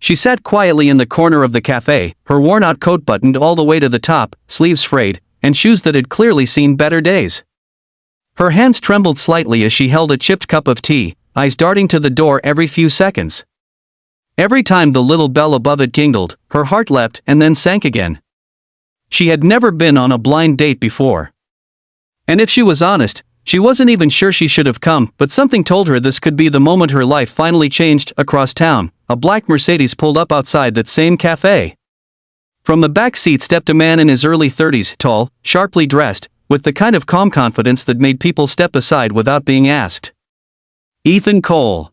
She sat quietly in the corner of the cafe, her worn-out coat buttoned all the way to the top, sleeves frayed, and shoes that had clearly seen better days. Her hands trembled slightly as she held a chipped cup of tea, eyes darting to the door every few seconds. Every time the little bell above it jingled, her heart leapt and then sank again. She had never been on a blind date before. And if she was honest, she wasn't even sure she should have come, but something told her this could be the moment her life finally changed. Across town, a black Mercedes pulled up outside that same cafe. From the back seat stepped a man in his early 30s, tall, sharply dressed, with the kind of calm confidence that made people step aside without being asked. Ethan Cole,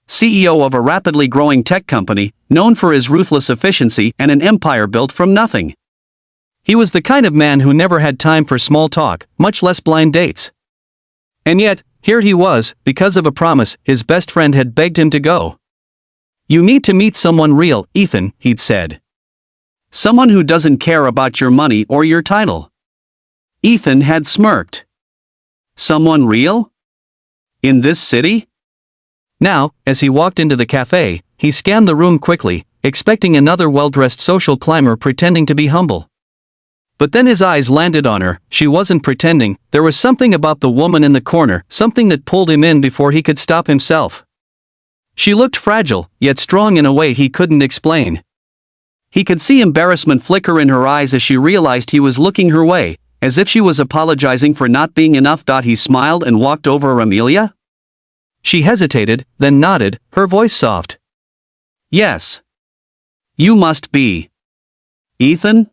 CEO of a rapidly growing tech company, known for his ruthless efficiency and an empire built from nothing. He was the kind of man who never had time for small talk, much less blind dates. And yet, here he was, because of a promise his best friend had begged him to go. "You need to meet someone real, Ethan," he'd said. "Someone who doesn't care about your money or your title." Ethan had smirked. Someone real? In this city? Now, as he walked into the cafe, he scanned the room quickly, expecting another well-dressed social climber pretending to be humble. But then his eyes landed on her. She wasn't pretending. There was something about the woman in the corner, something that pulled him in before he could stop himself. She looked fragile, yet strong in a way he couldn't explain. He could see embarrassment flicker in her eyes as she realized he was looking her way, as if she was apologizing for not being enough. He smiled and walked over. "Amelia?" She hesitated, then nodded, her voice soft. "Yes. You must be Ethan?"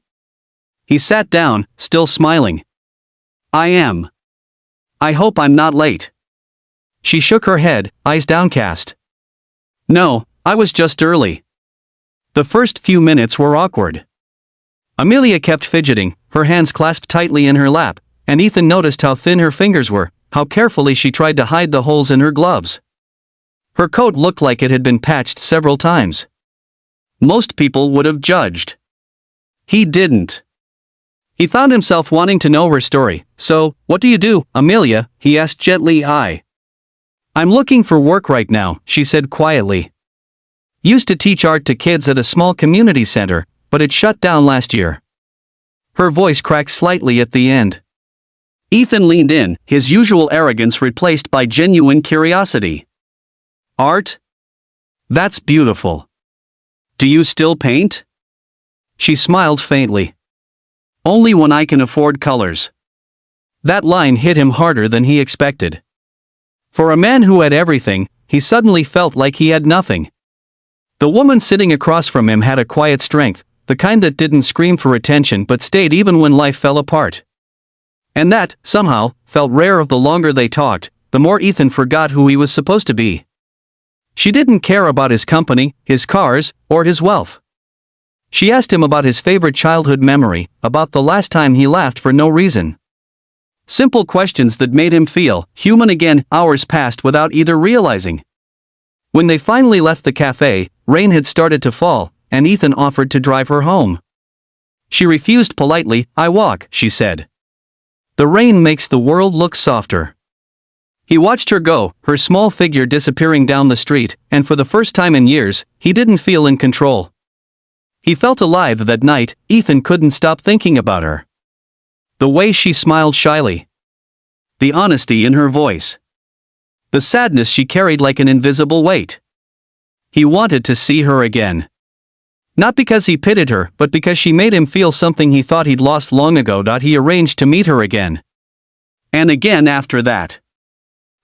He sat down, still smiling. "I am. I hope I'm not late." She shook her head, eyes downcast. "No, I was just early." The first few minutes were awkward. Amelia kept fidgeting, her hands clasped tightly in her lap, and Ethan noticed how thin her fingers were, how carefully she tried to hide the holes in her gloves. Her coat looked like it had been patched several times. Most people would have judged. He didn't. He found himself wanting to know her story. "So, what do you do, Amelia?" he asked gently. "I'm looking for work right now," she said quietly. "Used to teach art to kids at a small community center, but it shut down last year." Her voice cracked slightly at the end. Ethan leaned in, his usual arrogance replaced by genuine curiosity. "Art? That's beautiful. Do you still paint?" She smiled faintly. "Only when I can afford colors." That line hit him harder than he expected. For a man who had everything, he suddenly felt like he had nothing. The woman sitting across from him had a quiet strength, the kind that didn't scream for attention but stayed even when life fell apart. And that, somehow, felt rare. The longer they talked, the more Ethan forgot who he was supposed to be. She didn't care about his company, his cars, or his wealth. She asked him about his favorite childhood memory, about the last time he laughed for no reason. Simple questions that made him feel human again. Hours passed without either realizing. When they finally left the cafe, rain had started to fall, and Ethan offered to drive her home. She refused politely. "I walk," she said. "The rain makes the world look softer." He watched her go, her small figure disappearing down the street, and for the first time in years, he didn't feel in control. He felt alive that night. Ethan couldn't stop thinking about her. The way she smiled shyly. The honesty in her voice. The sadness she carried like an invisible weight. He wanted to see her again. Not because he pitied her, but because she made him feel something he thought he'd lost long ago. He arranged to meet her again. And again after that.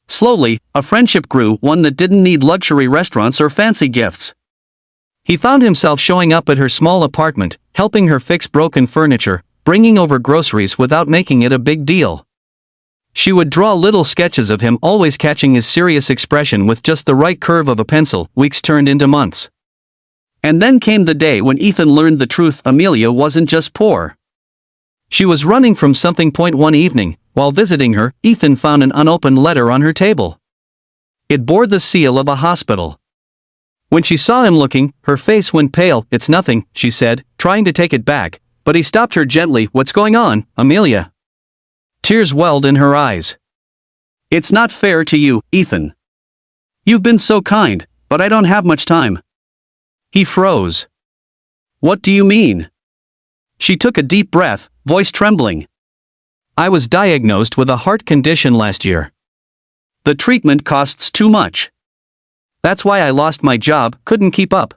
Slowly, a friendship grew, one that didn't need luxury restaurants or fancy gifts. He found himself showing up at her small apartment, helping her fix broken furniture, bringing over groceries without making it a big deal. She would draw little sketches of him, always catching his serious expression with just the right curve of a pencil. Weeks turned into months. And then came the day when Ethan learned the truth. Amelia wasn't just poor. She was running from something. One evening, while visiting her, Ethan found an unopened letter on her table. It bore the seal of a hospital. When she saw him looking, her face went pale. "It's nothing," she said, trying to take it back, but he stopped her gently. "What's going on, Amelia?" Tears welled in her eyes. "It's not fair to you, Ethan. You've been so kind, but I don't have much time." He froze. What do you mean? She took a deep breath, voice trembling. I was diagnosed with a heart condition last year. The treatment costs too much. That's why I lost my job, couldn't keep up.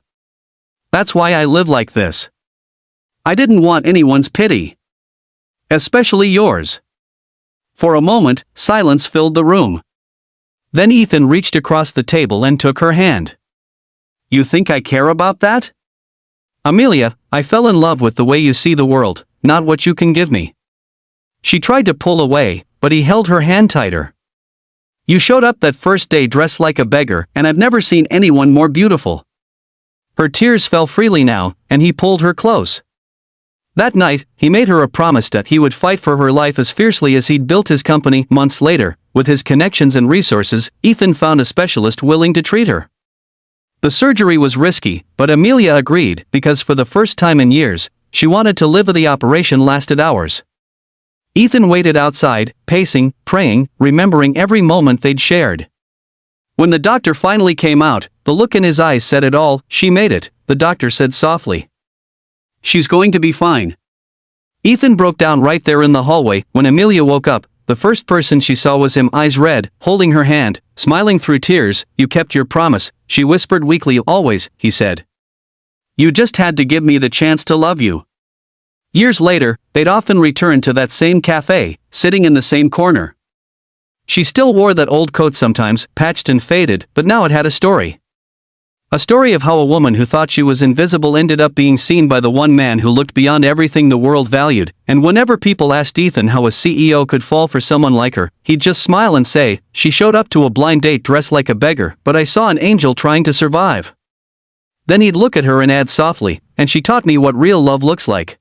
That's why I live like this. I didn't want anyone's pity. Especially yours. For a moment, silence filled the room. Then Ethan reached across the table and took her hand. You think I care about that? Amelia, I fell in love with the way you see the world, not what you can give me. She tried to pull away, but he held her hand tighter. You showed up that first day dressed like a beggar, and I've never seen anyone more beautiful. Her tears fell freely now, and he pulled her close. That night, he made her a promise that he would fight for her life as fiercely as he'd built his company. Months later, with his connections and resources, Ethan found a specialist willing to treat her. The surgery was risky, but Amelia agreed because for the first time in years, she wanted to live. The operation lasted hours. Ethan waited outside, pacing, praying, remembering every moment they'd shared. When the doctor finally came out, the look in his eyes said it all. She made it, the doctor said softly. She's going to be fine. Ethan broke down right there in the hallway. When Amelia woke up, the first person she saw was him, eyes red, holding her hand, smiling through tears. You kept your promise, she whispered weakly. Always, he said. You just had to give me the chance to love you. Years later, they'd often return to that same cafe, sitting in the same corner. She still wore that old coat sometimes, patched and faded, but now it had a story. A story of how a woman who thought she was invisible ended up being seen by the one man who looked beyond everything the world valued, and whenever people asked Ethan how a CEO could fall for someone like her, he'd just smile and say, she showed up to a blind date dressed like a beggar, but I saw an angel trying to survive. Then he'd look at her and add softly, and she taught me what real love looks like.